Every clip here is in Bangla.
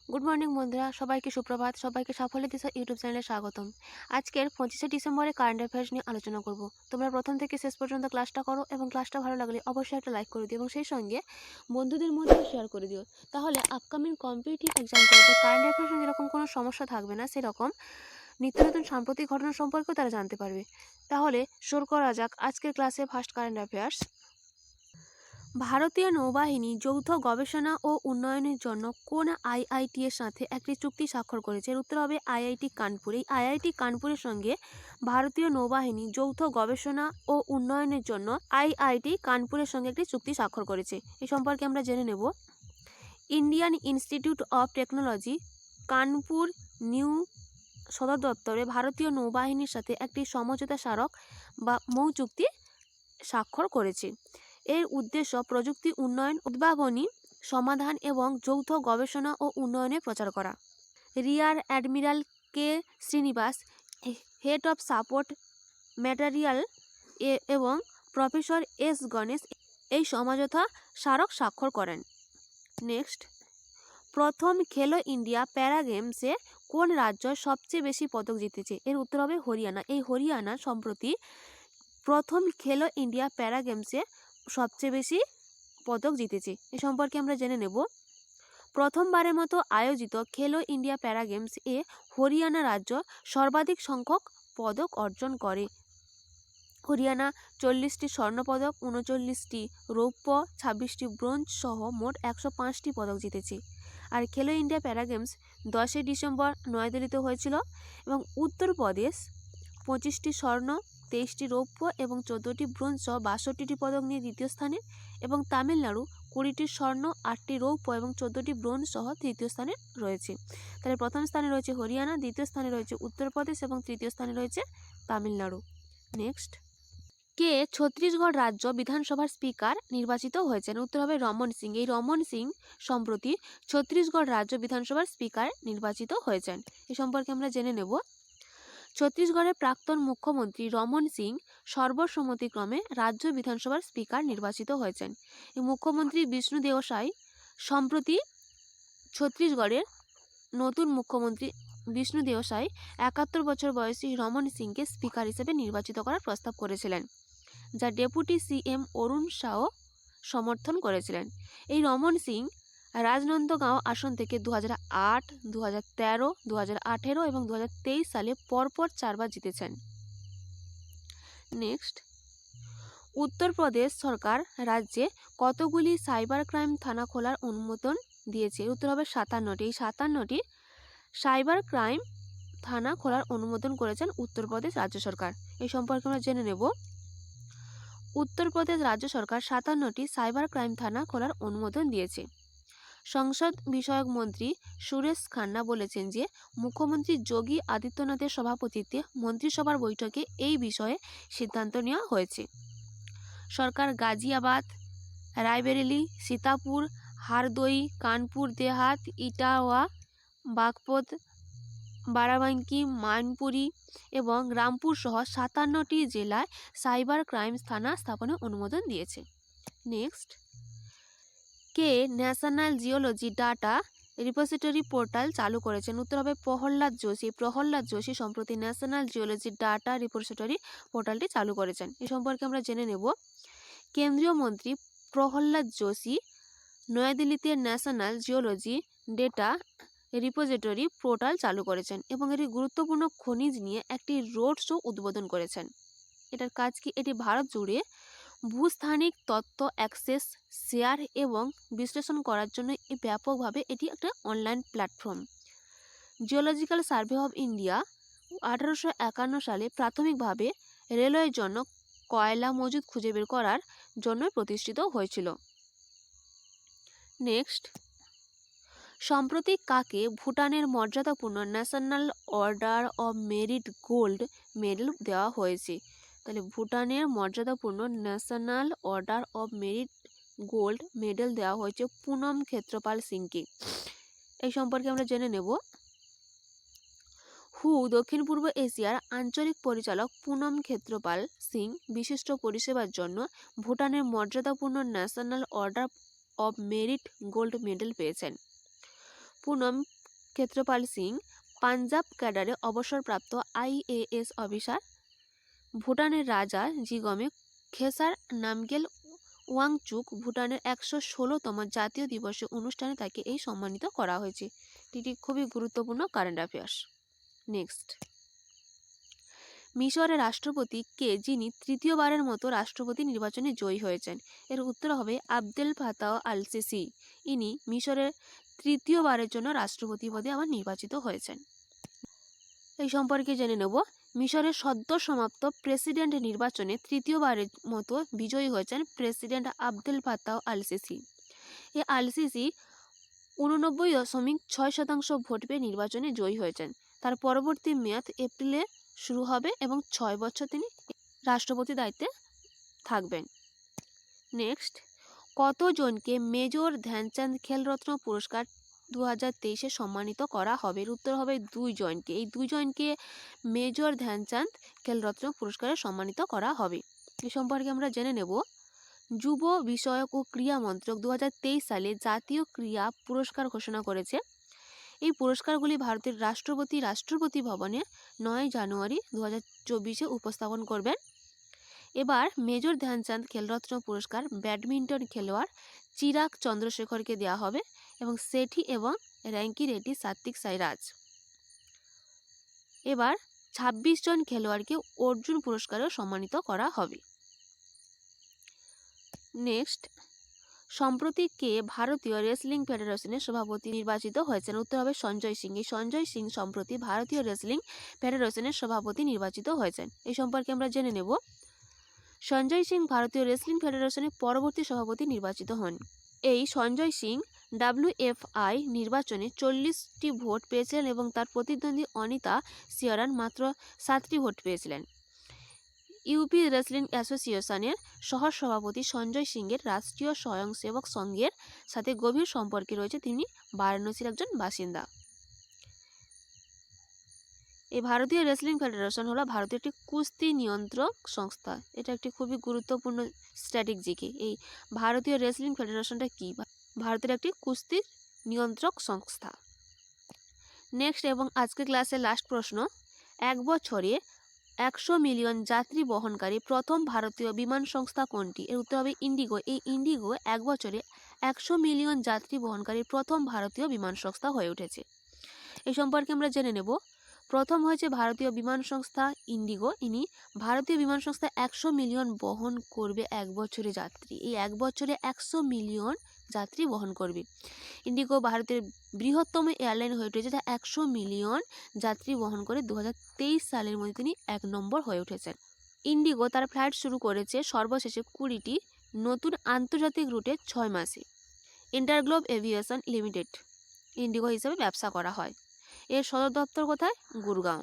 গুড মর্নিং বন্ধুরা, সবাইকে সুপ্রভাত। সবাইকে সাফল্য দিশা ইউটিউব চ্যানেলে স্বাগতম। আজকের 25শে ডিসেম্বরে কারেন্ট অ্যাফেয়ার্স নিয়ে আলোচনা করব। তোমরা প্রথম থেকে শেষ পর্যন্ত ক্লাসটা করো এবং ক্লাসটা ভালো লাগলে অবশ্যই একটা লাইক করে দিও এবং সেই সঙ্গে বন্ধুদের মধ্যেও শেয়ার করে দিও। তাহলে আপকামিং কম্পিটিটিভ এক্সামগুলোতে কারেন্ট অ্যাফেয়ার্সে যেরকম কোনো সমস্যা থাকবে না, সেরকম নিত্য নতুন সাম্প্রতিক ঘটনা সম্পর্কেও তারা জানতে পারবে। তাহলে শুরু করা যাক আজকের ক্লাসে ফার্স্ট কারেন্ট অ্যাফেয়ার্স। ভারতীয় নৌবাহিনী যৌথ গবেষণা ও উন্নয়নের জন্য কোন আইআইটি এর সাথে একটি চুক্তি স্বাক্ষর করেছে? এর উত্তর হবে আইআইটি কানপুর। এই আইআইটি কানপুরের সঙ্গে ভারতীয় নৌবাহিনী যৌথ গবেষণা ও উন্নয়নের জন্য আইআইটি কানপুরের সঙ্গে একটি চুক্তি স্বাক্ষর করেছে। এই সম্পর্কে আমরা জেনে নেব। Indian institute of technology Kanpur new সদর দপ্তরে ভারতীয় নৌবাহিনীর সাথে একটি সমঝোতা স্মারক বা মৌ চুক্তি স্বাক্ষর করেছে। এর উদ্দেশ্য প্রযুক্তি উন্নয়ন, উদ্ভাবনী সমাধান এবং যৌথ গবেষণা ও উন্নয়নে প্রচার করা। Rear admiral K Srinivas, head of support material এবং প্রফেসর এস গণেশ এই সমঝোতা স্মারক স্বাক্ষর করেন। নেক্সট, প্রথম খেলো ইন্ডিয়া প্যারা গেমসে কোন রাজ্য সবচেয়ে বেশি পদক জিতেছে? এর উত্তর হবে হরিয়ানা। এই হরিয়ানা সম্প্রতি প্রথম খেলো ইন্ডিয়া প্যারা গেমসে সবচেয়ে বেশি পদক জিতেছে। এ সম্পর্কে আমরা জেনে নেব। প্রথমবারের মতো আয়োজিত খেলো ইন্ডিয়া প্যারা গেমস এ হরিয়ানা রাজ্য সর্বাধিক সংখ্যক পদক অর্জন করে। হরিয়ানা 40টি স্বর্ণপদক, 39টি রৌপ্য, 26টি ব্রোঞ্জ সহ মোট 105টি পদক জিতেছে। আর খেলো ইন্ডিয়া প্যারা গেমস 10শে ডিসেম্বর নয়াদিল্লিতে হয়েছিল এবং উত্তরপ্রদেশ 25টি স্বর্ণ, 23টি রৌপ্য এবং 14টি ব্রোঞ্জ সহ 62টি পদক নিয়ে দ্বিতীয় স্থানে এবং তামিলনাড়ু 20টি স্বর্ণ, 8টি রৌপ্য এবং 14টি ব্রোঞ্জ সহ তৃতীয় স্থানে রয়েছে। তাহলে প্রথম স্থানে রয়েছে হরিয়ানা, দ্বিতীয় স্থানে রয়েছে উত্তরপ্রদেশ এবং তৃতীয় স্থানে রয়েছে তামিলনাড়ু। নেক্সট, কে ছত্তিশগড় রাজ্য বিধানসভার স্পিকার নির্বাচিত হয়েছেন? উত্তর হবে রমন সিং। এই রমন সিং সম্প্রতি ছত্তিশগড় রাজ্য বিধানসভার স্পিকার নির্বাচিত হয়েছেন। এ সম্পর্কে আমরা জেনে নেব। ছত্তিশগড়ের প্রাক্তন মুখ্যমন্ত্রী রমন সিং সর্বসম্মতিক্রমে রাজ্য বিধানসভার স্পিকার নির্বাচিত হয়েছেন। এই মুখ্যমন্ত্রী বিষ্ণু দেও সাই সম্প্রতি ছত্তিশগড়ের নতুন মুখ্যমন্ত্রী বিষ্ণু দেও সাই 71 বছর বয়সী রমন সিংকে স্পিকার হিসেবে নির্বাচিত করার প্রস্তাব করেছিলেন, যা ডেপুটি সিএম অরুণ শাহ সমর্থন করেছিলেন। এই রমন সিং রাজনন্দগাঁও আসন থেকে 2008, 2013, 2018 এবং 2023 সালে পরপর 4 বার জিতেছেন। নেক্সট, উত্তরপ্রদেশ সরকার রাজ্যে কতগুলি সাইবার ক্রাইম থানা খোলার অনুমোদন দিয়েছে? উত্তর হবে 57টি। এই 57টি সাইবার ক্রাইম থানা খোলার অনুমোদন করেছেন উত্তরপ্রদেশ রাজ্য সরকার। এই সম্পর্কে আমরা জেনে নেব। উত্তরপ্রদেশ রাজ্য সরকার 57টি সাইবার ক্রাইম থানা খোলার অনুমোদন দিয়েছে। সংসদ বিষয়ক মন্ত্রী সুরেশ খান্না বলেছেন যে মুখ্যমন্ত্রী যোগী আদিত্যনাথের সভাপতিত্বে মন্ত্রিসভার বৈঠকে এই বিষয়ে সিদ্ধান্ত নেওয়া হয়েছে। সরকার গাজিয়াবাদ, রায়বেরেলি, সীতাপুর, হারদই, কানপুর দেহাত, ইটাওয়া, বাগপত, বারাবাঙ্কি, মানপুরি এবং রামপুর সহ 57টি জেলায় সাইবার ক্রাইম থানা স্থাপনের অনুমোদন দিয়েছে। নেক্সট, কে national geology data repository portal চালু করেছেন? উত্তর হবে প্রহ্লাদ যোশী। প্রহ্লাদ যোশী সম্প্রতি ন্যাশনাল জিওলজি ডাটা রিপোজিটরি পোর্টালটি চালু করেছেন। এ সম্পর্কে আমরা জেনে নেব। কেন্দ্রীয় মন্ত্রী প্রহ্লাদ যোশী নয়াদিল্লিতে national geology data repository portal চালু করেছেন এবং এটি গুরুত্বপূর্ণ খনিজ নিয়ে একটি রোড শো উদ্বোধন করেছেন। এটার কাজ কি? এটি ভারত জুড়ে ভূস্থানিক তথ্য অ্যাক্সেস, শেয়ার এবং বিশ্লেষণ করার জন্য ব্যাপকভাবে এটি একটা online platform. Geological survey of India 1851 সালে প্রাথমিকভাবে রেলওয়ের জন্য কয়লা মজুদ খুঁজে বের করার জন্য প্রতিষ্ঠিত হয়েছিল। নেক্সট, সম্প্রতি কাকে ভুটানের মর্যাদাপূর্ণ national order of merit gold medal দেওয়া হয়েছে? তাহলে ভুটানের মর্যাদাপূর্ণ national order of merit gold medal দেওয়া হয়েছে পুনম ক্ষেত্রপাল সিংকে। এই সম্পর্কে আমরা জেনে নেব। দক্ষিণ পূর্ব এশিয়ার আঞ্চলিক পরিচালক পুনম ক্ষেত্রপাল সিং বিশিষ্ট পরিষেবার জন্য ভুটানের মর্যাদাপূর্ণ national order of merit gold medal পেয়েছেন। পুনম ক্ষেত্রপাল সিং পাঞ্জাব ক্যাডারে অবসরপ্রাপ্ত IAS অফিসার। ভুটানের রাজা জিগমে খেসার নামগেল ওয়াংচুক ভুটানের 116তম জাতীয় দিবসের অনুষ্ঠানে তাকে এই সম্মানিত করা হয়েছে। এটি খুবই গুরুত্বপূর্ণ কারেন্ট অ্যাফেয়ার্স। নেক্সট, মিশরের রাষ্ট্রপতি কে যিনি তৃতীয়বারের মতো রাষ্ট্রপতি নির্বাচনে জয়ী হয়েছেন? এর উত্তর হবে আবদেল ফাতাহ আল সিসি। ইনি মিশরের তৃতীয়বারের জন্য রাষ্ট্রপতি পদে আবার নির্বাচিত হয়েছেন। এই সম্পর্কে জেনে নেব। মিশরের সদ্য সমাপ্ত প্রেসিডেন্ট নির্বাচনে তৃতীয়বারের মতো বিজয়ী হয়েছেন president Abdel Fattah al Sisi. এই আল সিসি 89.6% ভোট পেয়ে নির্বাচনে জয়ী হয়েছেন। তার পরবর্তী মেয়াদ এপ্রিলে শুরু হবে এবং 6 বছর তিনি রাষ্ট্রপতি দায়িত্বে থাকবেন। নেক্সট, কতজনকে মেজর ধ্যানচাঁদ খেলরত্ন পুরস্কার 2023-এ সম্মানিত করা হবে? এর উত্তর হবে 2 জনকে। এই 2 জনকে মেজর ধ্যানচাঁদ খেলরত্ন পুরস্কারে সম্মানিত করা হবে। এ সম্পর্কে আমরা জেনে নেব। যুব বিষয়ক ও ক্রীড়া মন্ত্রক 2023 সালে জাতীয় ক্রীড়া পুরস্কার ঘোষণা করেছে। এই পুরস্কারগুলি ভারতের রাষ্ট্রপতি ভবনে 9 জানুয়ারি 2024-এ উপস্থাপন করবেন। এবার মেজর ধ্যানচাঁদ খেলরত্ন পুরস্কার ব্যাডমিন্টন খেলোয়াড় চিরাগ চন্দ্রশেখরকে দেওয়া হবে এবং সেঠি এবং র্যাঙ্কি রেড্ডি সাত্বিক সাইরাজ। এবার 26 জন খেলোয়াড়কে অর্জুন পুরস্কারেও সম্মানিত করা হবে। নেক্সট, সম্প্রতি কে ভারতীয় রেসলিং ফেডারেশনের সভাপতি নির্বাচিত হয়েছেন? উত্তর হবে সঞ্জয় সিং। এই সঞ্জয় সিং সম্প্রতি ভারতীয় রেসলিং ফেডারেশনের সভাপতি নির্বাচিত হয়েছেন। এই সম্পর্কে আমরা জেনে নেব। সঞ্জয় সিং ভারতীয় রেসলিং ফেডারেশনের পরবর্তী সভাপতি নির্বাচিত হন। এই সঞ্জয় সিং WFI নির্বাচনে 40টি ভোট পেয়েছিলেন এবং তার প্রতিদ্বন্দ্বী অনিতা সিয়ারান মাত্র 7টি ভোট পেয়েছিলেন। ইউপি রেসলিং অ্যাসোসিয়েশনের সহসভাপতি সঞ্জয় সিংয়ের রাষ্ট্রীয় স্বয়ংসেবক সংঘের সাথে গভীর সম্পর্কে রয়েছে। তিনি বারাণসীর একজন বাসিন্দা। এই ভারতীয় রেসলিং ফেডারেশন হলো ভারতের একটি কুস্তি নিয়ন্ত্রক সংস্থা। এটা একটি খুবই গুরুত্বপূর্ণ স্ট্র্যাটেজি। এই ভারতীয় রেসলিং ফেডারেশনটা কি? ভারতের একটি কুস্তি নিয়ন্ত্রক সংস্থা। নেক্সট এবং আজকে ক্লাসের লাস্ট প্রশ্ন, 1 বছরে 100 মিলিয়ন যাত্রী বহনকারী প্রথম ভারতীয় বিমান সংস্থা কোনটি? এর উত্তর হবে ইন্ডিগো। এই ইন্ডিগো 1 বছরে 100 মিলিয়ন যাত্রী বহনকারী প্রথম ভারতীয় বিমান সংস্থা হয়ে উঠেছে। এই সম্পর্কে আমরা জেনে নেব। প্রথম হয়েছে ভারতীয় বিমান সংস্থা ইন্ডিগো। ইনি ভারতীয় বিমান সংস্থা 100 মিলিয়ন বহন করবে 1 বছরে যাত্রী। এই 1 বছরে 100 মিলিয়ন যাত্রী বহন করবে। ইন্ডিগো ভারতের বৃহত্তম এয়ারলাইন হয়ে উঠেছে, যা 100 মিলিয়ন যাত্রী বহন করে 2023 সালের মধ্যে তিনি 1 নম্বর হয়ে উঠেছেন। ইন্ডিগো তার ফ্লাইট শুরু করেছে সর্বশেষে 20টি নতুন আন্তর্জাতিক রুটে 6 মাসে। ইন্টারগ্লোব এভিয়েশন লিমিটেড ইন্ডিগো হিসেবে ব্যবসা করা হয়। এর সদর দপ্তর কোথায়? গুরগাঁও।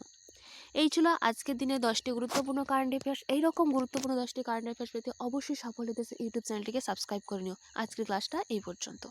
এই ছিল আজকের দিনে 10টি গুরুত্বপূর্ণ কারেন্ট অ্যাফেয়ার্স। এইরকম গুরুত্বপূর্ণ 10টি কারেন্ট অ্যাফেয়ার্স পেতে অবশ্যই সাফল্য দেশের ইউটিউব চ্যানেলটিকে সাবস্ক্রাইব করে নিও। আজকের ক্লাসটা এই পর্যন্ত।